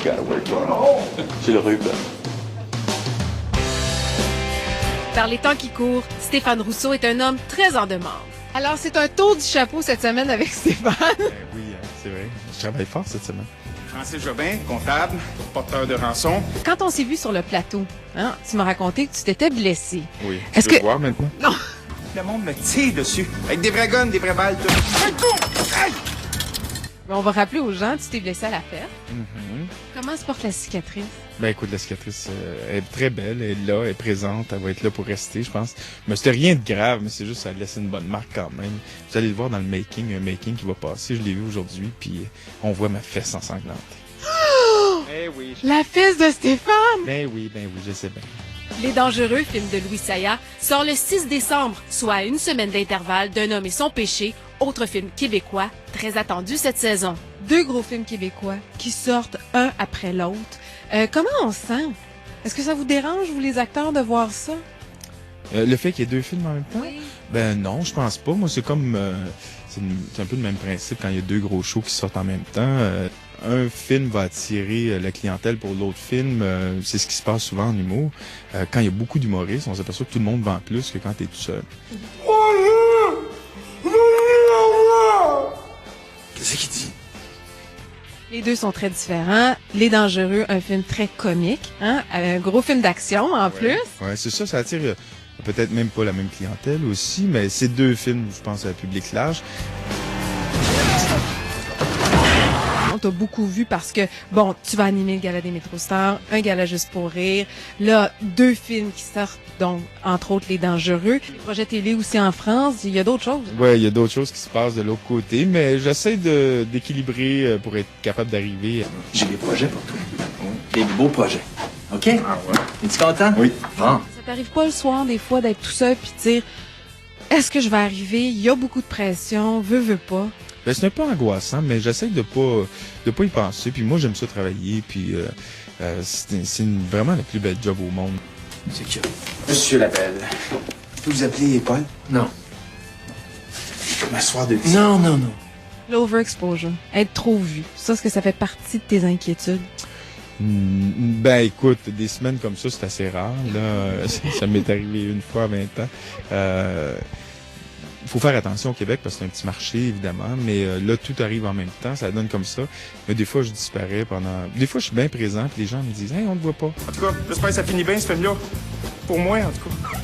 Gotta work hard. J'ai le ruban. Par les temps qui courent, Stéphane Rousseau est un homme très en demande. Alors, c'est un tour du chapeau cette semaine avec Stéphane. Oui, c'est vrai. Je travaille fort cette semaine. Francis Jobin, comptable, porteur de rançon. Quand on s'est vu sur le plateau, hein, tu m'as raconté que tu t'étais blessé. Oui. Est-ce Tu veux que- voir maintenant? Non! Le monde me tire dessus. Avec des vrais guns, des vraies balles, tout. Mais on va rappeler aux gens, tu t'es blessé à la fête. Mhm. Comment se porte la cicatrice? Ben écoute, la cicatrice est très belle, elle est là, elle est présente, elle va être là pour rester, je pense. Mais c'était rien de grave, mais c'est juste ça a laissé une bonne marque quand même. Vous allez le voir dans le making, un making qui va passer, je l'ai vu aujourd'hui, puis on voit ma fesse ensanglantée. Eh oui. La fesse de Stéphane! Ben oui, je sais bien. Les Dangereux, film de Louis Saya, sort le 6 décembre, soit à une semaine d'intervalle d'un homme et son péché, autre film québécois très attendu cette saison. Deux gros films québécois qui sortent un après l'autre. Comment on se sent? Est-ce que ça vous dérange, vous les acteurs, de voir ça? Le fait qu'il y ait deux films en même temps? Ben non, je pense pas. Moi, c'est comme... c'est un peu le même principe quand il y a deux gros shows qui sortent en même temps. Un film va attirer la clientèle pour l'autre film. C'est ce qui se passe souvent en humour. Quand il y a beaucoup d'humoristes, on s'aperçoit que tout le monde vend plus que quand t'es tout seul. Qu'est-ce qu'il dit? Les deux sont très différents. Les Dangereux, un film très comique, hein, un gros film d'action en plus. Ouais, c'est ça, ça attire peut-être même pas la même clientèle aussi, mais c'est deux films, je pense, à un public large. On t'a beaucoup vu parce que, bon, tu vas animer le Gala des Métrostars, un gala juste pour rire. Là, deux films qui sortent, donc, entre autres, Les Dangereux. Les projets télé aussi en France. Il y a d'autres choses. Ouais, il y a d'autres choses qui se passent de l'autre côté, mais j'essaie d'équilibrer pour être capable d'arriver. J'ai des projets pour toi. Des beaux projets. OK? Ah ouais? Es-tu content? Oui. Bon. Ça t'arrive pas le soir, des fois, d'être tout seul puis de dire, est-ce que je vais arriver? Il y a beaucoup de pression, veux pas. Ben, c'est un peu angoissant, mais j'essaie de pas y penser. Puis moi, j'aime ça travailler, puis vraiment la plus belle job au monde. C'est que Monsieur Labelle. Vous vous appelez Paul? Non. Je peux m'asseoir de Non, non, non. L'overexposure. Être trop vu. Ça, est-ce que ça fait partie de tes inquiétudes? Ben écoute, des semaines comme ça, c'est assez rare. Là, ça m'est arrivé une fois à 20 ans. Faut faire attention au Québec parce que c'est un petit marché, évidemment, mais là, tout arrive en même temps, ça donne comme ça. Mais des fois, je disparais pendant... Des fois, je suis bien présent, puis les gens me disent « Hey, on ne te voit pas ». En tout cas, j'espère que ça finit bien, ce film-là. Pour moi, en tout cas.